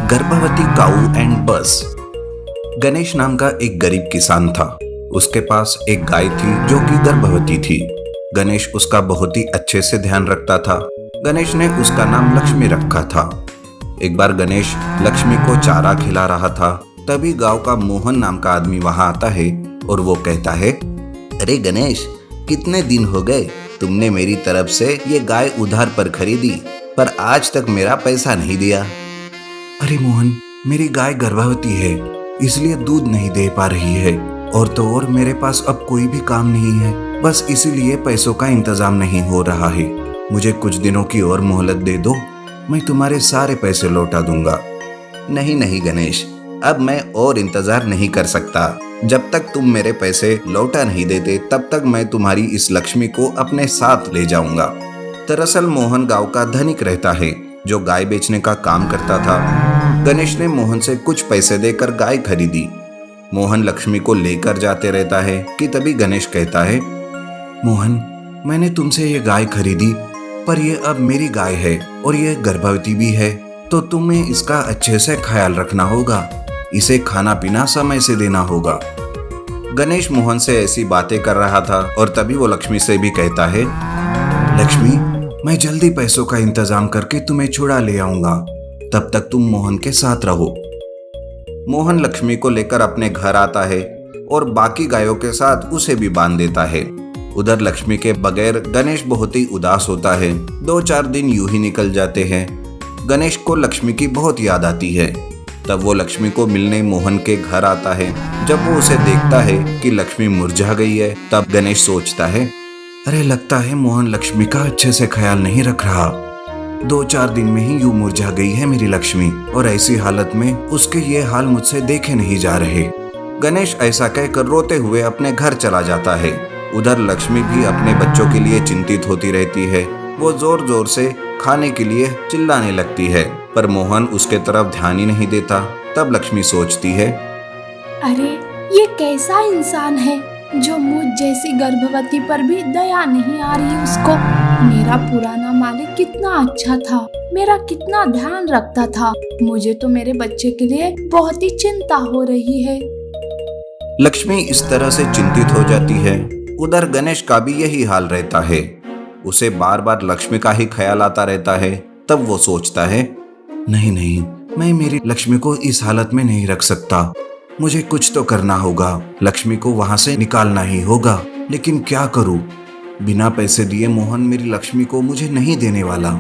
गर्भवती काऊ एंड बस। गणेश नाम का एक गरीब किसान था। उसके पास एक गाय थी जो कि गर्भवती थी। गणेश उसका बहुत ही अच्छे से ध्यान रखता था। गणेश ने उसका नाम लक्ष्मी रखा था। एक बार गणेश लक्ष्मी को चारा खिला रहा था, तभी गांव का मोहन नाम का आदमी वहां आता है और वो कहता है, अरे गणेश, कितने दिन हो गए तुमने मेरी तरफ से ये गाय उधार पर खरीदी, पर आज तक मेरा पैसा नहीं दिया। अरे मोहन, मेरी गाय गर्भवती है, इसलिए दूध नहीं दे पा रही है, और तो और मेरे पास अब कोई भी काम नहीं है, बस इसीलिए पैसों का इंतजाम नहीं हो रहा है। मुझे कुछ दिनों की और मोहलत दे दो, मैं तुम्हारे सारे पैसे लौटा दूंगा। नहीं नहीं गणेश, अब मैं और इंतजार नहीं कर सकता। जब तक तुम मेरे पैसे लौटा नहीं देते तब तक मैं तुम्हारी इस लक्ष्मी को अपने साथ ले जाऊंगा। दरअसल मोहन गांव का धनिक रहता है जो गाय बेचने का काम करता था। गणेश ने मोहन से कुछ पैसे देकर गाय खरीदी। मोहन लक्ष्मी को लेकर जाते रहता है कि तभी गणेश कहता है, मोहन, मैंने तुमसे ये गाय खरीदी, पर ये अब मेरी गाय है और ये गर्भवती भी है, तो तुम्हें इसका अच्छे से ख्याल रखना होगा। इसे खाना पीना समय से देना होगा। गणेश मोहन से ऐसी बातें कर रहा था और तभी वो लक्ष्मी से भी कहता है, लक्ष्मी, मैं जल्दी पैसों का इंतजाम करके तुम्हें छुड़ा ले आऊंगा, तब तक तुम मोहन के साथ रहो। मोहन लक्ष्मी को लेकर अपने घर आता है और बाकी गायों के साथ उसे भी बांध देता है। उधर लक्ष्मी के बगैर गणेश बहुत ही उदास होता है। 2-4 दिन यूं ही निकल जाते हैं। गणेश को लक्ष्मी की बहुत याद आती है। तब वो लक्ष्मी को मिलने मोहन के घर आता है। जब वो उसे देखता है कि लक्ष्मी मुरझा गई है, तब गणेश सोचता है, अरे लगता है मोहन लक्ष्मी का अच्छे से ख्याल नहीं रख रहा। 2-4 दिन में ही यूं मुरझा गई है मेरी लक्ष्मी, और ऐसी हालत में उसके ये हाल मुझसे देखे नहीं जा रहे। गणेश ऐसा कहकर रोते हुए अपने घर चला जाता है। उधर लक्ष्मी भी अपने बच्चों के लिए चिंतित होती रहती है। वो जोर जोर से खाने के लिए चिल्लाने लगती है, पर मोहन उसके तरफ ध्यान ही नहीं देता। तब लक्ष्मी सोचती है, अरे ये कैसा इंसान है जो मुझ जैसी गर्भवती पर भी दया नहीं आ रही उसको। मेरा पुराना मालिक कितना अच्छा था, मेरा कितना ध्यान रखता था। मुझे तो मेरे बच्चे के लिए बहुत ही चिंता हो रही है। लक्ष्मी इस तरह से चिंतित हो जाती है। उधर गणेश का भी यही हाल रहता है। उसे बार बार लक्ष्मी का ही ख्याल आता रहता है। तब वो सोचता है, नहीं नहीं, मैं मेरी लक्ष्मी को इस हालत में नहीं रख सकता। मुझे कुछ तो करना होगा, लक्ष्मी को वहां से निकालना ही होगा। लेकिन क्या करूं? बिना पैसे दिए मोहन मेरी लक्ष्मी को मुझे नहीं देने वाला।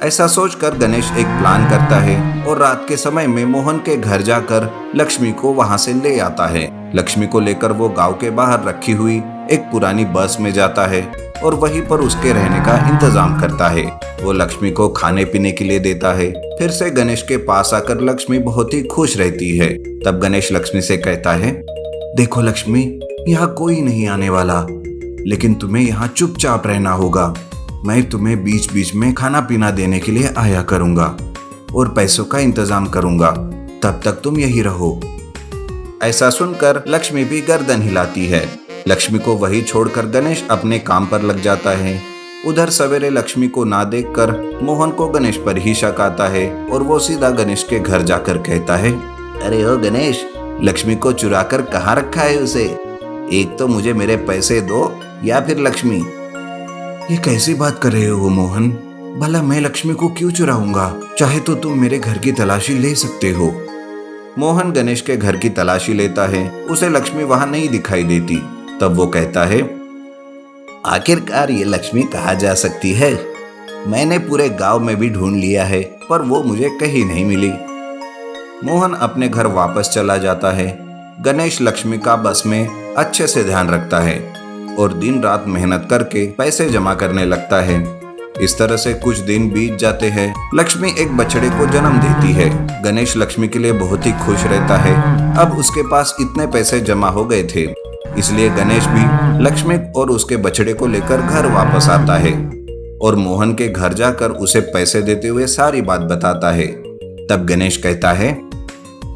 ऐसा सोचकर गणेश एक प्लान करता है और रात के समय में मोहन के घर जाकर लक्ष्मी को वहां से ले आता है। लक्ष्मी को लेकर वो गांव के बाहर रखी हुई एक पुरानी बस में जाता है और वहीं पर उसके रहने का इंतजाम करता है। वो लक्ष्मी को खाने पीने के लिए देता है। फिर से गणेश के पास आकर लक्ष्मी बहुत ही खुश रहती है। तब गणेश लक्ष्मी से कहता है, देखो लक्ष्मी, यहाँ कोई नहीं आने वाला, लेकिन तुम्हें यहाँ चुपचाप रहना होगा। मैं तुम्हें बीच बीच में खाना पीना देने के लिए आया करूंगा और पैसों का इंतजाम करूंगा, तब तक तुम यही रहो। ऐसा सुनकर लक्ष्मी भी गर्दन हिलाती है। लक्ष्मी को वही छोड़कर गणेश अपने काम पर लग जाता है। उधर सवेरे लक्ष्मी को ना देखकर मोहन को गणेश पर ही शक आता है और वो सीधा गणेश के घर जाकर कहता है, अरे ओ गणेश, लक्ष्मी को चुरा कर कहाँ रखा है उसे? एक तो मुझे मेरे पैसे दो या फिर लक्ष्मी। ये कैसी बात कर रहे हो मोहन? भला मैं लक्ष्मी को क्यों चुराऊंगा? चाहे तो तुम मेरे घर की तलाशी ले सकते हो। मोहन गणेश के घर की तलाशी लेता है। उसे लक्ष्मी वहां नहीं दिखाई देती। तब वो कहता है, आखिरकार ये लक्ष्मी कहाँ जा सकती है? मैंने पूरे गांव में भी ढूंढ लिया है, पर वो मुझे कहीं नहीं मिली। मोहन अपने घर वापस चला जाता है। गणेश लक्ष्मी का बस में अच्छे से ध्यान रखता है और दिन रात मेहनत करके पैसे जमा करने लगता है। इस तरह से कुछ दिन बीत जाते हैं। लक्ष्मी एक बछड़े को जन्म देती है। गणेश लक्ष्मी के लिए बहुत ही खुश रहता है। अब उसके पास इतने पैसे जमा हो गए थे, इसलिए गणेश भी लक्ष्मी और उसके बछड़े को लेकर घर वापस आता है और मोहन के घर जाकर उसे पैसे देते हुए सारी बात बताता है। तब गणेश कहता है,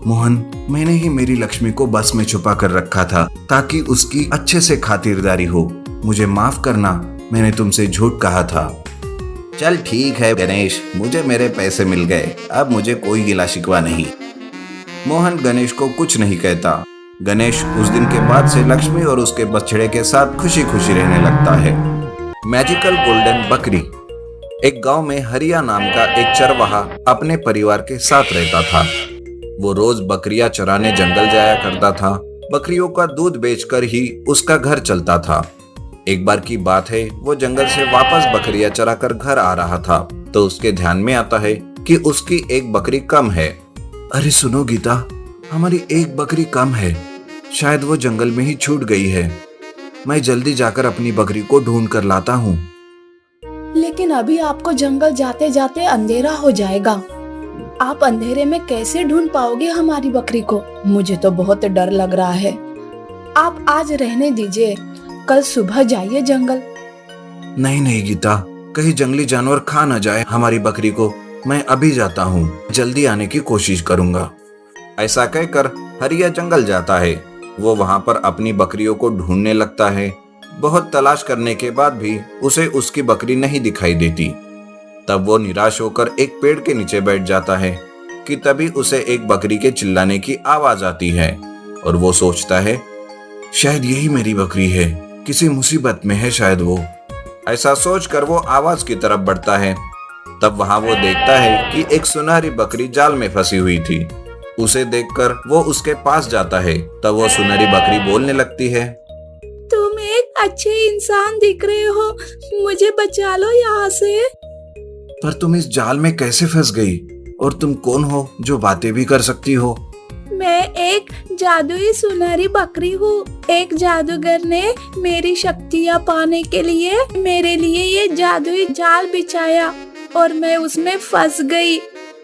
मोहन, मैंने ही मेरी लक्ष्मी को बस में छुपा कर रखा था ताकि उसकी अच्छे से खातिरदारी हो। मुझे माफ करना, मैंने तुमसे झूठ कहा था। चल ठीक है गणेश, मुझे मेरे पैसे मिल गए, अब मुझे कोई गिला शिकवा नहीं। मोहन गणेश को कुछ नहीं कहता। गणेश उस दिन के बाद से लक्ष्मी और उसके बछड़े के साथ खुशी खुशी रहने लगता है। मैजिकल गोल्डन बकरी। एक गांव में हरिया नाम का एक चरवाहा अपने परिवार के साथ रहता था। वो रोज बकरियां चराने जंगल जाया करता था। बकरियों का दूध बेचकर ही उसका घर चलता था। एक बार की बात है, वो जंगल से वापस बकरियां चराकर घर आ रहा था तो उसके ध्यान में आता है कि उसकी एक बकरी कम है। अरे सुनो गीता, हमारी एक बकरी कम है, शायद वो जंगल में ही छूट गई है। मैं जल्दी जाकर अपनी बकरी को ढूंढ कर लाता हूँ। लेकिन अभी आपको जंगल जाते जाते अंधेरा हो जाएगा। आप अंधेरे में कैसे ढूंढ पाओगे हमारी बकरी को? मुझे तो बहुत डर लग रहा है। आप आज रहने दीजिए, कल सुबह जाइए जंगल। नहीं नहीं गीता, कहीं जंगली जानवर खा न जाए हमारी बकरी को। मैं अभी जाता हूँ, जल्दी आने की कोशिश करूंगा। ऐसा कहकर हरिया जंगल जाता है। वो वहां पर अपनी बकरियों को ढूंढने लगता है। बहुत तलाश करने के बाद भी उसे उसकी बकरी नहीं दिखाई देती। तब वो निराश होकर एक पेड़ के नीचे बैठ जाता है कि तभी उसे एक बकरी के चिल्लाने की आवाज आती है और वो सोचता है शायद यही मेरी बकरी है, किसी मुसीबत में है शायद वो। ऐसा सोचकर वो आवाज की तरफ बढ़ता है। तब वहां वो देखता है कि एक सुनहरी बकरी जाल में फंसी हुई थी। उसे देखकर वो उसके पास जाता है। तब वो सुनहरी बकरी बोलने लगती है, तुम एक अच्छे इंसान दिख रहे हो, मुझे बचा लो यहाँ से। पर तुम इस जाल में कैसे फंस गई? और तुम कौन हो जो बातें भी कर सकती हो? मैं एक जादुई सुनहरी बकरी हूँ। एक जादूगर ने मेरी शक्तियाँ पाने के लिए मेरे लिए ये जादुई जाल बिछाया और मैं उसमें फंस गई।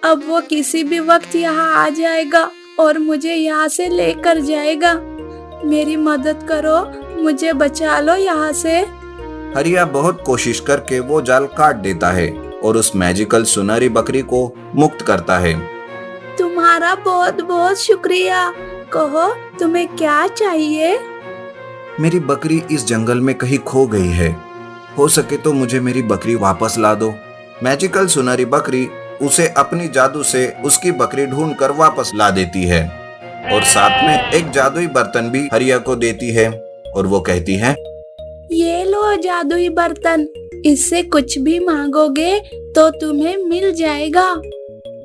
अब वो किसी भी वक्त यहाँ आ जाएगा और मुझे यहाँ से लेकर जाएगा। मेरी मदद करो, मुझे बचा लो यहाँ से। हरिया बहुत कोशिश करके वो जाल काट देता है और उस मैजिकल सुनहरी बकरी को मुक्त करता है। तुम्हारा बहुत बहुत शुक्रिया। कहो तुम्हें क्या चाहिए? मेरी बकरी इस जंगल में कहीं खो गई है, हो सके तो मुझे मेरी बकरी वापस ला दो। मैजिकल सुनहरी बकरी उसे अपनी जादू से उसकी बकरी ढूंढकर वापस ला देती है और साथ में एक जादुई बर्तन भी हरिया को देती है और वो कहती है, ये लो जादुई बर्तन, इससे कुछ भी मांगोगे तो तुम्हें मिल जाएगा।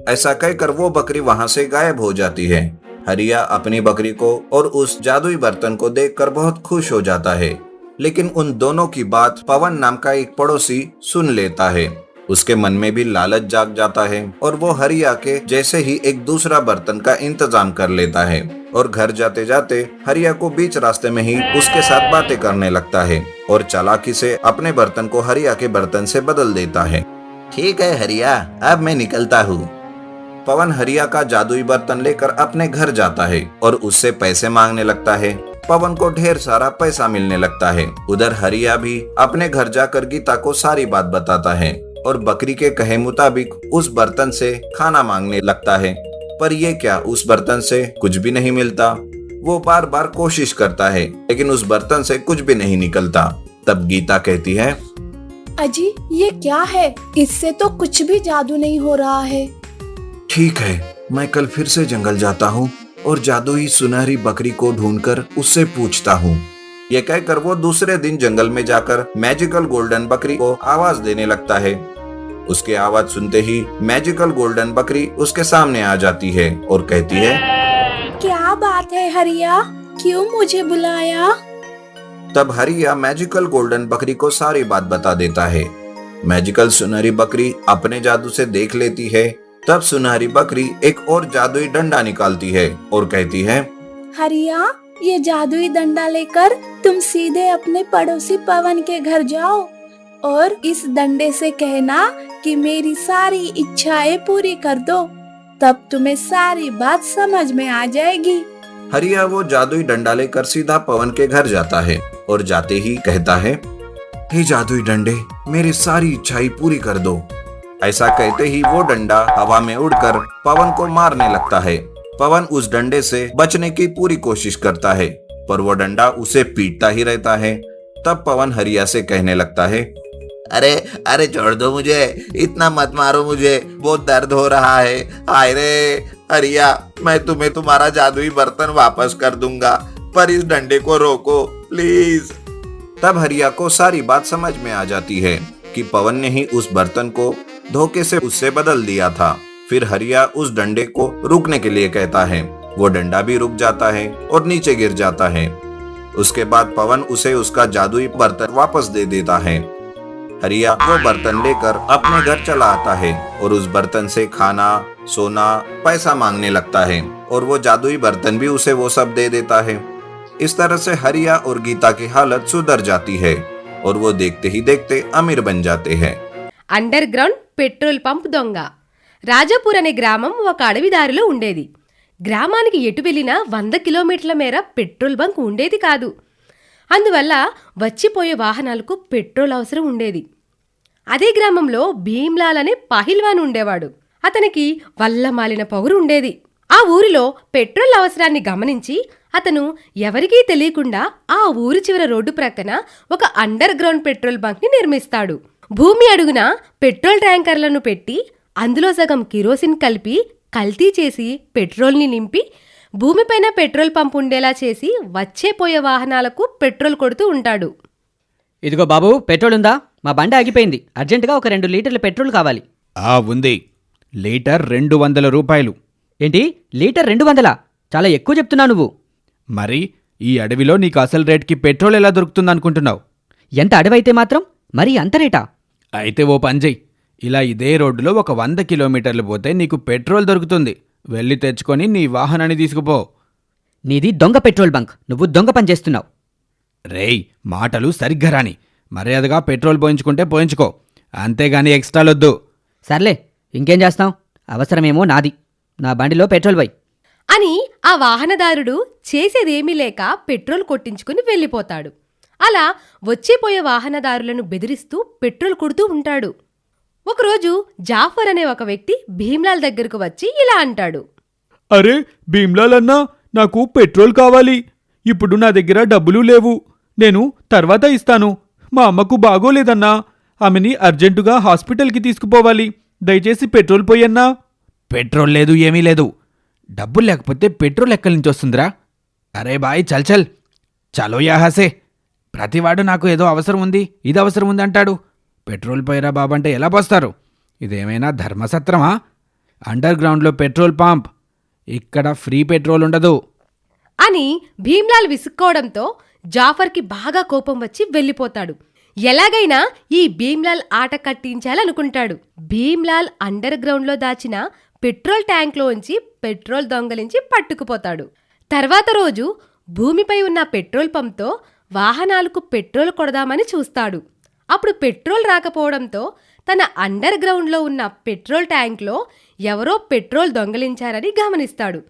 ऐसा कहकर वो बकरी वहां से गायब हो जाती है। हरिया अपनी बकरी को और उस जादुई बर्तन को देखकर बहुत खुश हो जाता है। लेकिन उन दोनों की बात पवन नाम का एक पड़ोसी सुन लेता है। उसके मन में भी लालच जाग जाता है और वो हरिया के जैसे ही एक दूसरा बर्तन का इंतजाम कर लेता है और घर जाते जाते हरिया को बीच रास्ते में ही उसके साथ बातें करने लगता है और चालाकी से अपने बर्तन को हरिया के बर्तन से बदल देता है। ठीक है हरिया, अब मैं निकलता हूँ। पवन हरिया का जादुई बर्तन लेकर अपने घर जाता है और उससे पैसे मांगने लगता है। पवन को ढेर सारा पैसा मिलने लगता है। उधर हरिया भी अपने घर जाकर गीता को सारी बात बताता है और बकरी के कहे मुताबिक उस बर्तन से खाना मांगने लगता है। पर ये क्या, उस बर्तन से कुछ भी नहीं मिलता। वो बार बार कोशिश करता है लेकिन उस बर्तन से कुछ भी नहीं निकलता। तब गीता कहती है, अजी ये क्या है? इससे तो कुछ भी जादू नहीं हो रहा है। ठीक है, मैं कल फिर से जंगल जाता हूँ और जादुई सुनहरी बकरी को ढूंढकर उससे पूछता हूँ। ये कहकर वो दूसरे दिन जंगल में जाकर मैजिकल गोल्डन बकरी को आवाज देने लगता है। उसकी आवाज सुनते ही मैजिकल गोल्डन बकरी उसके सामने आ जाती है और कहती है, क्या बात है हरिया, क्यों मुझे बुलाया? तब हरिया मैजिकल गोल्डन बकरी को सारी बात बता देता है। मैजिकल सुनहरी बकरी अपने जादू से देख लेती है। तब सुनहरी बकरी एक और जादुई डंडा निकालती है और कहती है, हरिया ये जादुई डंडा लेकर तुम सीधे अपने पड़ोसी पवन के घर जाओ और इस डंडे से कहना कि मेरी सारी इच्छाएं पूरी कर दो, तब तुम्हें सारी बात समझ में आ जाएगी। हरिया वो जादुई डंडा लेकर सीधा पवन के घर जाता है और जाते ही कहता है, हे जादुई डंडे, मेरी सारी इच्छाएं पूरी कर दो। ऐसा कहते ही वो डंडा हवा में उड़कर पवन को मारने लगता है। पवन उस डंडे से बचने की पूरी कोशिश करता है पर वो डंडा उसे पीटता ही रहता है। तब पवन हरिया से कहने लगता है, अरे अरे छोड़ दो मुझे, इतना मत मारो मुझे, बहुत दर्द हो रहा है। हाय रे हरिया, मैं तुम्हें तुम्हारा जादुई बर्तन वापस कर दूंगा, पर इस डंडे को रोको प्लीज। तब हरिया को सारी बात समझ में आ जाती है कि पवन ने ही उस बर्तन को धोखे से उससे बदल दिया था। फिर हरिया उस डंडे को रुकने के लिए कहता है। वो डंडा भी रुक जाता है और नीचे गिर जाता है। उसके बाद पवन उसे उसका जादुई बर्तन वापस दे देता है। हरिया वो बर्तन लेकर अपने घर चला आता है और उस बर्तन से खाना, सोना, पैसा मांगने लगता है और वो जादुई बर्तन भी उसे वो सब दे देता है। इस तरह से हरिया और गीता की हालत सुधर जाती है और वो देखते ही देखते अमीर बन जाते हैं। అండర్ గ్రౌండ్ పెట్రోల్ పంప్ దొంగ. రాజాపూర్ అనే గ్రామం ఒక అడవి దారిలో ఉండేది. గ్రామానికి ఎటు వెళ్ళినా 100 కిలోమీటర్ల మేర పెట్రోల్ బంక్ ఉండేది కాదు. అందువల్ల వచ్చిపోయే వాహనాలకు పెట్రోల్ అవసరం ఉండేది. అదే గ్రామంలో భీమ్లాల్ అనే పహిల్వాన్ ఉండేవాడు. అతనికి వల్లమాలిన పొగరు ఉండేది. ఆ ఊరిలో పెట్రోల్ అవసరాన్ని గమనించి అతను ఎవరికీ తెలియకుండా ఆ ఊరి చివర రోడ్డు ప్రక్కన ఒక అండర్ గ్రౌండ్ పెట్రోల్ బంక్ని నిర్మిస్తాడు. భూమి అడుగున పెట్రోల్ ట్యాంకర్లను పెట్టి అందులో సగం కిరోసిన్ కలిపి కల్తీ చేసి పెట్రోల్ని నింపి భూమిపైన పెట్రోల్ పంప్ ఉండేలా చేసి వచ్చేపోయే వాహనాలకు పెట్రోల్ కొడుతూ ఉంటాడు. ఇదిగో బాబు, పెట్రోల్ ఉందా? మా బండి ఆగిపోయింది, అర్జెంటుగా ఒక 2 లీటర్ల పెట్రోల్ కావాలి. ఉంది. లీటర్ 200 రూపాయలు. ఏంటి, లీటర్ 200? చాలా ఎక్కువ చెప్తున్నావు నువ్వు. మరి ఈ అడవిలో నీకు అసలు రేట్కి పెట్రోల్ ఎలా దొరుకుతుందనుకుంటున్నావు? ఎంత అడవైతే మాత్రం మరి అంత రేటా? అయితే ఓ పని చెయ్యి, ఇలా ఇదే రోడ్డులో ఒక 100 కిలోమీటర్లు పోతే నీకు పెట్రోల్ దొరుకుతుంది. వెళ్ళి తెచ్చుకొని నీ వాహనాన్ని తీసుకుపో. నీది దొంగ పెట్రోల్ బంక్, నువ్వు దొంగ పని చేస్తున్నావు. రేయ్, మాటలు సరిగ్గా రాని. మర్యాదగా పెట్రోల్ పోయించుకుంటే పోయించుకో, అంతేగాని ఎక్స్ట్రాలొద్దు. సర్లే, ఇంకేం చేస్తాం? అవసరమేమో నాది. నా బండిలో పెట్రోల్ పోయి అని ఆ వాహనదారుడు చేసేదేమీ లేక పెట్రోల్ కొట్టించుకుని వెళ్ళిపోతాడు. అలా వచ్చిపోయే వాహనదారులను బెదిరిస్తూ పెట్రోల్ కొడుతూ ఉంటాడు. ఒకరోజు జాఫర్ అనే ఒక వ్యక్తి భీమ్లాల్ దగ్గరకు వచ్చి ఇలా అంటాడు. అరే భీమ్లాల్ అన్నా, నాకు పెట్రోల్ కావాలి. ఇప్పుడు నా దగ్గర డబ్బులు లేవు, నేను తర్వాత ఇస్తాను. మా అమ్మకు బాగోలేదన్నా, ఆమెని అర్జెంటుగా హాస్పిటల్కి తీసుకుపోవాలి. దయచేసి పెట్రోల్ పోయన్నా. పెట్రోల్ లేదు, ఏమీ లేదు. డబ్బులు లేకపోతే పెట్రోల్ ఎక్కడి నుంచి వస్తుందిరా? అరే బాయ్, చల్ చల్ చలో యాహాసే. ప్రతివాడు నాకు ఏదో అవసరం ఉంది, ఇది అవసరం ఉంది అంటాడు. పెట్రోల్ పోయిరా బాబంటే ఎలా పోస్తారు? ఇదేమైనా ధర్మసత్రమా? అండర్ గ్రౌండ్లో పెట్రోల్ పంప్, ఇక్కడ ఫ్రీ పెట్రోల్ ఉండదు అని భీమ్లాల్ విసుక్కోవడంతో జాఫర్కి బాగా కోపం వచ్చి వెళ్ళిపోతాడు. ఎలాగైనా ఈ భీమ్లాల్ ఆట కట్టించాలనుకుంటాడు. భీమ్లాల్ అండర్ గ్రౌండ్లో దాచిన పెట్రోల్ ట్యాంక్లోంచి పెట్రోల్ దొంగలించి పట్టుకుపోతాడు. తర్వాత రోజు భూమిపై ఉన్న పెట్రోల్ పంప్తో వాహనాలకు పెట్రోల్ కొడదామని చూస్తాడు. అప్పుడు పెట్రోల్ రాకపోవడంతో తన అండర్ గ్రౌండ్లో ఉన్న పెట్రోల్ ట్యాంక్లో ఎవరో పెట్రోల్ దొంగలించారని గమనిస్తాడు.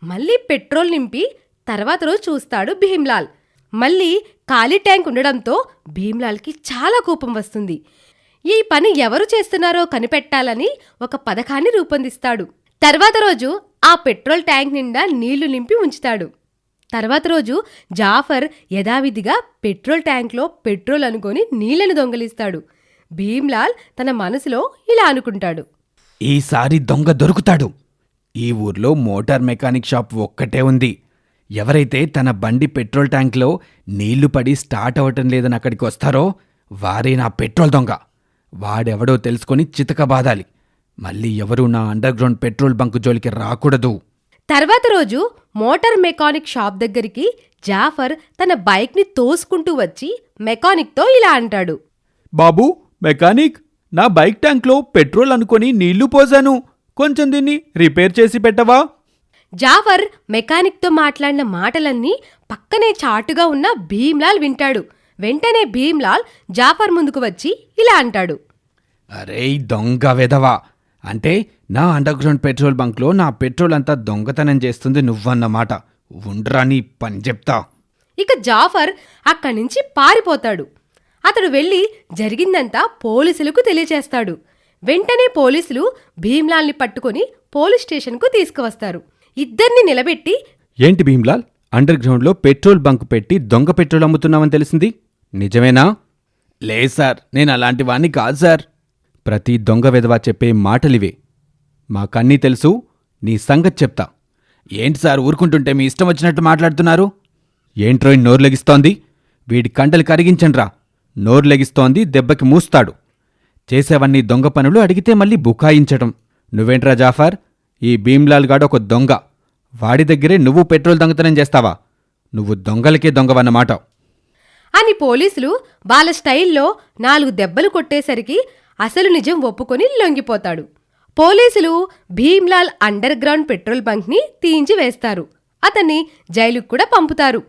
మళ్ళీ పెట్రోల్ నింపి తర్వాత రోజు చూస్తాడు భీమ్లాల్. మళ్ళీ ఖాళీ ట్యాంక్ ఉండడంతో భీమ్లాల్కి చాలా కోపం వస్తుంది. ఈ పని ఎవరు చేస్తున్నారో కనిపెట్టాలని ఒక పథకాన్ని రూపొందిస్తాడు. తర్వాత రోజు ఆ పెట్రోల్ ట్యాంక్ నిండా నీళ్లు నింపి ఉంచుతాడు. తర్వాత రోజు జాఫర్ యథావిధిగా పెట్రోల్ ట్యాంక్లో పెట్రోల్ అనుకొని నీళ్లను దొంగలిస్తాడు. భీమ్లాల్ తన మనసులో ఇలా అనుకుంటాడు. ఈసారి దొంగ దొరుకుతాడు. ఈ ఊర్లో మోటార్ మెకానిక్ షాప్ ఒక్కటే ఉంది. ఎవరైతే తన బండి పెట్రోల్ ట్యాంక్లో నీళ్లు పడి స్టార్ట్ అవ్వటం లేదని అక్కడికి వస్తారో వారే నా పెట్రోల్ దొంగ. వాడెవడో తెలుసుకొని చితకబాదాలి. మళ్ళీ ఎవరూ నా అండర్ గ్రౌండ్ పెట్రోల్ బంక్ జోలికి రాకూడదు. తర్వాత రోజు మోటార్ మెకానిక్ షాప్ దగ్గరికి జాఫర్ తన బైక్ని తోసుకుంటూ వచ్చి మెకానిక్తో ఇలా అంటాడు. బాబూ మెకానిక్, నా బైక్ ట్యాంక్లో పెట్రోల్ అనుకొని నీళ్లు పోసాను, కొంచెం దీన్ని రిపేర్ చేసి పెట్టవా? జాఫర్ మెకానిక్తో మాట్లాడిన మాటలన్నీ పక్కనే చాటుగా ఉన్న భీమ్లాల్ వింటాడు. వెంటనే భీమ్లాల్ జాఫర్ ముందుకు వచ్చి ఇలా అంటాడు. అరే దొంగ వెధవా, అంటే నా అండర్ గ్రౌండ్ పెట్రోల్ బంక్లో నా పెట్రోల్ అంతా దొంగతనం చేస్తుంది నువ్వన్నమాట. ఉండ్రా నీ పని చెప్తా. ఇక జాఫర్ అక్కడి నుంచి పారిపోతాడు. అతడు వెళ్ళి జరిగిందంతా పోలీసులకు తెలియచేస్తాడు. వెంటనే పోలీసులు భీమ్లాల్ని పట్టుకొని పోలీస్ స్టేషన్కు తీసుకువస్తారు. ఇద్దరిని నిలబెట్టి, ఏంటి భీమ్లాల్, అండర్ గ్రౌండ్లో పెట్రోల్ బంక్ పెట్టి దొంగ పెట్రోల్ అమ్ముతున్నావని తెలిసింది, నిజమేనా? లేదు సార్, నేను అలాంటి వాణ్ణి కాదు సార్. ప్రతి దొంగ వెధవ చెప్పే మాటలివే. మాకన్నీ తెలుసు, నీ సంగతి చెప్తా. ఏంటి సార్ ఊరుకుంటుంటే మీ ఇష్టం వచ్చినట్టు మాట్లాడుతున్నారు? ఏంట్రో ఈ నోరు లెగిస్తోంది? వీడి కండలు కరిగించండ్రా. నోరు లెగిస్తోంది, దెబ్బకి మూస్తాడు. చేసేవన్నీ దొంగ పనులు, అడిగితే మళ్ళీ బుకాయించటం. నువ్వేంట్రా జాఫర్, ఈ భీమ్లాల్ గాడు ఒక దొంగ. వాడి దగ్గరే నువ్వు పెట్రోల్ దొంగతనం చేస్తావా? నువ్వు దొంగలకే దొంగవన్నమాట. అని పోలీసులు వాళ్ళ స్టైల్లో 4 దెబ్బలు కొట్టేసరికి అసలు నిజం ఒప్పుకొని లొంగిపోతాడు. పోలీసులు భీమ్లాల్ అండర్ గ్రౌండ్ పెట్రోల్ బంక్ని తీయించి వేస్తారు. అతన్ని జైలుకు కూడా పంపుతారు.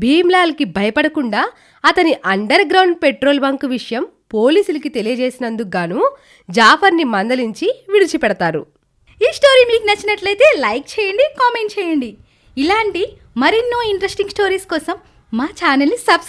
భీమ్లాల్కి భయపడకుండా అతని అండర్ గ్రౌండ్ పెట్రోల్ బంక్ విషయం పోలీసులకి తెలియజేసినందుకు గాను జాఫర్ని మందలించి విడిచిపెడతారు. ఈ స్టోరీ మీకు నచ్చినట్లయితే లైక్ చేయండి, కామెంట్ చేయండి. ఇలాంటి మరెన్నో ఇంట్రెస్టింగ్ స్టోరీస్ కోసం మా ఛానల్ని సబ్స్క్రైబ్